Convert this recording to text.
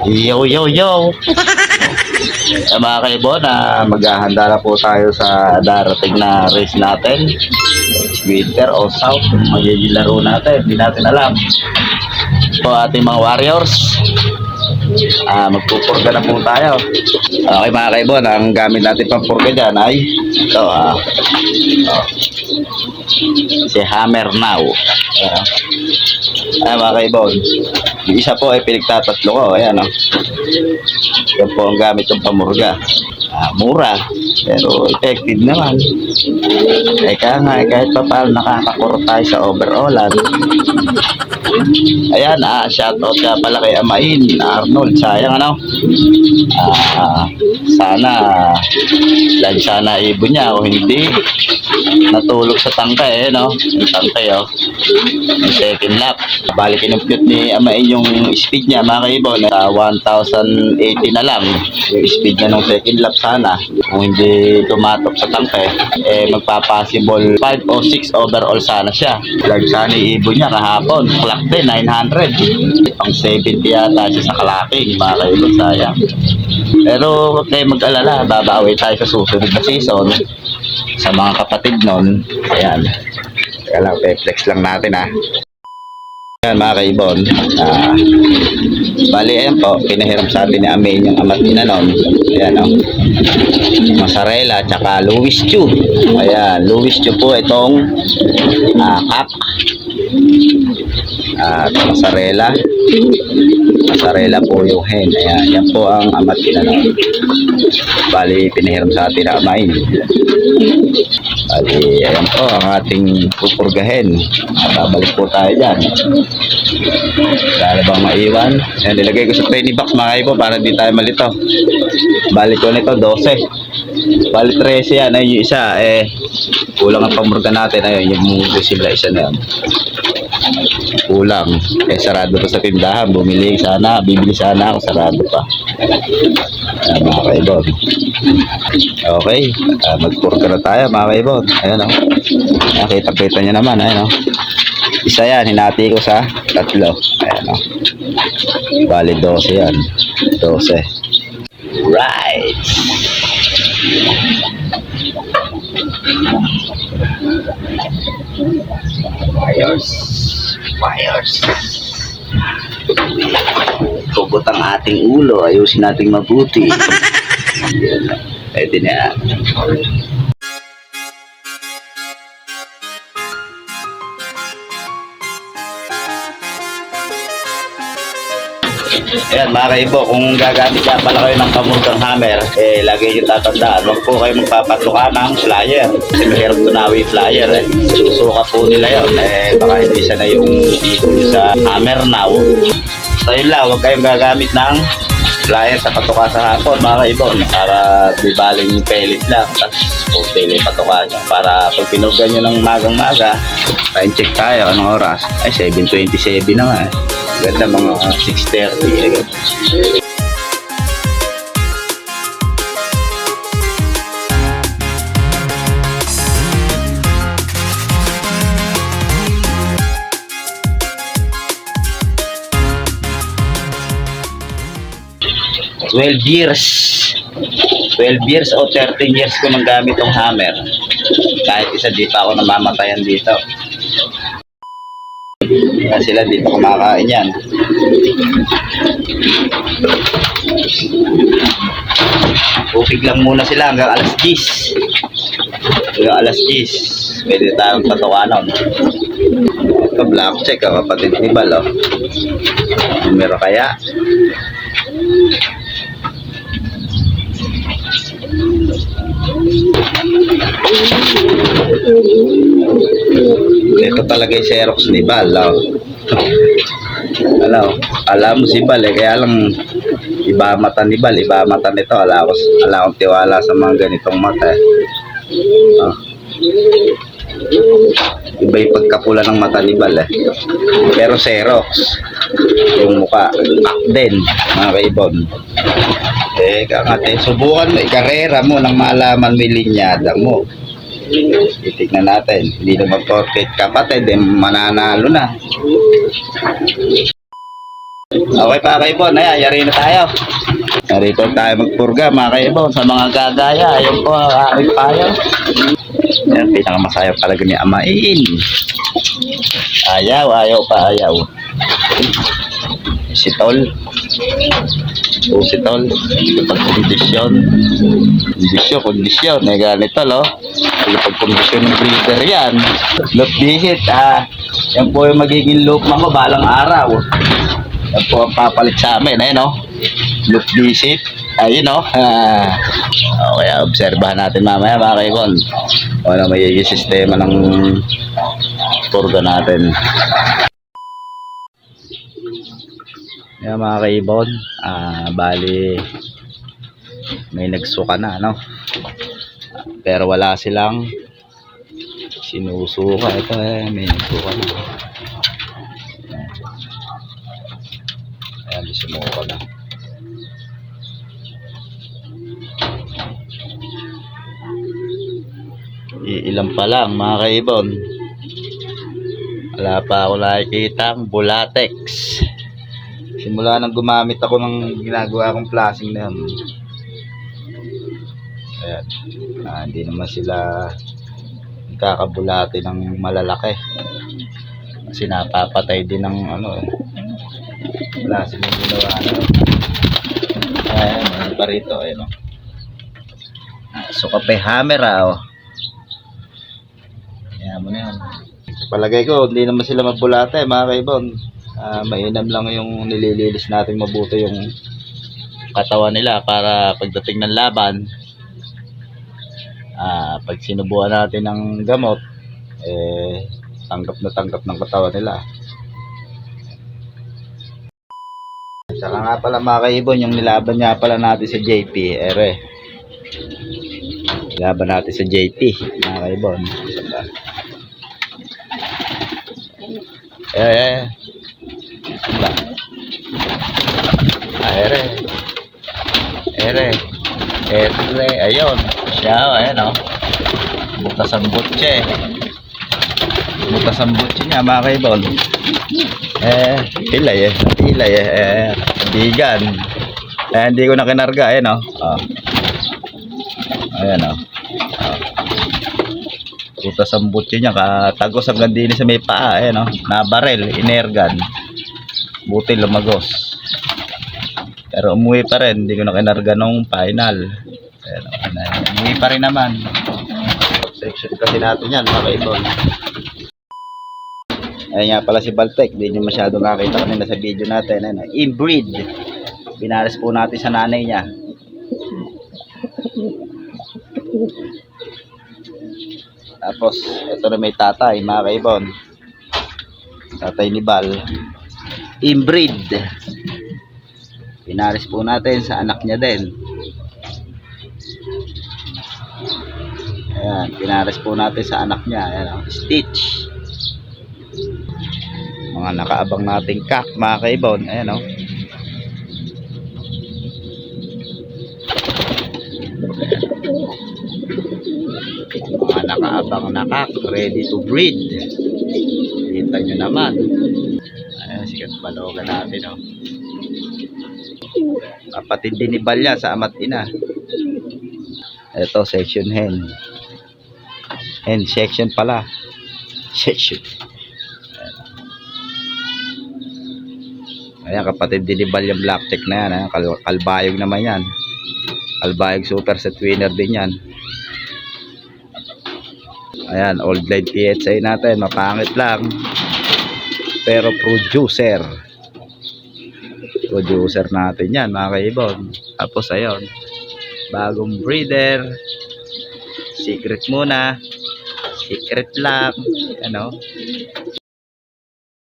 Yo, yo, yo! Mga kaibon, maghahanda na po tayo sa darating na race natin. Winter o South, magiging laro natin. Hindi natin alam. So ating mga warriors, magpupurga na po tayo. Okay mga kaibon, ang gamit natin pampurga dyan ay ito, si Hammer Now. Mga kaibon, yung isa po ay pinagtatatlo ko. Ayan, yan po ang gamit yung pamurga. Mura, pero effective naman. Eka nga, kahit pa paano nakakakuro tayo sa overallan. Ayan, shoutout ka pala kay Amain Arnold. Sayang sana ibon niya o hindi natulog sa tangkay, yung tangkay, yung second lap. Bali kinumpute ni Amain yung speed niya, mga kaibon, 1,080 na lang yung speed niya ng second lap. Sana kung hindi tumatop sa tangkay, magpa-possible 5 o 6 overall sana siya. Sana ibon niya kahapon, clock din 900, pang 70 yata siya sa kalaking, mga kaibon. Sayang. Pero huwag kayo mag-alala, babawi tayo sa susunod na season sa mga kapatid nun. Ayan, kaya lang, flex lang natin. Ayan mga kaibon, bali ayan po, pinahiram sa atin ni Amin yung amat niya nun. Ayan, mozzarella tsaka Louis Chu. Ayan, Louis Chu po itong cup. Mozzarella po yung hen. Ayan, yan po ang amat niya nun. Bali pinahiram sa atin ni Amin. Bali ayan po ang ating pupurgahin. Babalik po tayo dyan. Wala bang maiwan? Ayan, nilagay ko sa penny box mga kaibo para di tayo malito. Balik ko nito 12. Balik 13 yan. Ayun yung isa, kulang ang pamurga natin. Ayun yung sila isa na yan. Kulang. Sarado pa sa tindahan. Bibili sana ako, sarado pa. Ayan mga kaibo. Okay, magpurga na tayo mga kaibo. Ayan nakita nyo naman. Ayan isa yan, hinati ko sa 3. Ayan bali 12 yan. 12. Right. Wires. Tugot ang ating ulo. Ayusin nating mabuti. Pwede na yan. Ayan mga kaibo, kung gagamit ka pala kayo ng pamurgang hammer, lagi yung tatandaan, huwag po kayo magpapatuka ng flyer. Kasi mahirap tunawi flyer. Susuka po nila yun. Baka hindi sana yung ikon sa Hammer Now. So yun lang, huwag kayong gagamit ng flyer sa patuka sa hapon mga kaibo, para bibaling yung pellet lang. Tapos hotel yung patuka nyo. Para pag pinurga nyo ng magang-maga, time check tayo, anong oras? Ay 7:27 na nga. Ganda mga 6:30. Twelve years o 13 years ko nang gamit ng hammer. Kahit isa di pa ako namamatayan dito. Sila dito kumakain yan. Upig lang muna sila hanggang alas 10. Pwede tayong patukanon. Ito black check, kapatid ni Bal. Numero kaya. Ito talaga yung Xerox ni Bal. Alam mo si Bal kaya lang iba mata ni Bal, iba mata nito. Ala akong tiwala sa mga ganitong mata. Iba yung pagkapula ng mata ni Bal pero Xerox yung mukha din mga kaibon. Subukan mo, ikarera mo nang maalaman mo yung linyada mo. Titignan natin. Hindi naman porket kapatid, mananalo na. Okay pa kaibon, ayan, yari na tayo. Narito tayo magpurga mga kaibon sa mga gagaya. Ayun po ang aking payo. Ayan, pinakamasayang talaga ni Amain. Ayaw pa, ayaw. Si Tol. Si Tol. Pag kondisyon. Eh, ganito, lo. Pag kondisyon ng breeder yan. Loop visit, yan po yung magiging loop mo balang araw. Yan po ang papalit sa amin, eh, no? Loop visit. Ayun, no? Okay, obserbahan natin mamaya, mga kaibon. Ano magiging sistema ng purga natin. Yan, mga kaibon. Bali, may nagsuka na, no? Pero wala silang sinusuka. Ito, may nagsuka na. Ayan, sumuka na. Ilan pa lang, mga kaibon. Wala pa ako nakikita ang Bulatex. Simula nang gumamit ako ng ginagawa kong flashing na yun. Ayan. Hindi naman sila kakabulati ng malalaki. Kasi napapatay din ng flashing na ginawa na. Ayan, ano pa rito. Ayan, so kape hammer, Ayan mo na yan. Palagay ko, hindi naman sila mabulate, mga kaibon. Mainam lang yung nilililis natin mabuti yung katawan nila para pagdating ng laban, pag sinubuan natin ng gamot, tanggap na tanggap ng katawan nila. Saka nga pala, mga kaibon, yung nilaban nga pala natin sa JP, nilaban natin sa JP, mga kaibon. Ayun siya, ayan, butas ang butche niya, mga kaibon. Pilay, bigan. Hindi ko na kinarga, ayan, ayan, butas ang butche niya, katagos hanggang din sa may paa, ayan, na barel, inergan. Buti lumagos. Pero umuwi pa rin, hindi ko na kinarga nung final. Ayan, umuwi pa rin naman. Section kasi natin yan, mga kaibon. Ayan nga pala si Baltec, hindi nyo masyado nakita kanina sa video natin. Ayan, inbreed. Binaris po natin sa nanay niya. Tapos, ito na may tatay, mga kaibon. Tatay ni Bal. Inbreed. Pinaris po natin sa anak niya din. Ayan, pinaris po natin sa anak niya. Ayan, Stitch. Mga nakaabang nating kak, mga kaibon. Ayan, mga nakaabang na kak, ready to breed. Kita nyo naman. Ayan, sikat balogan natin, kapatid din ni Balya sa ama't ina. Ito, section hen. Hen section pala. Section. Ayan, kapatid din ni Balya blackcheck na yan. Kalbayog naman yan. Kalbayog super set winner din yan. Ayan, old line PHA natin. Mapangit lang. Pero producer natin yan, mga kaibon. Tapos ayun, bagong breeder, secret muna, secret lang,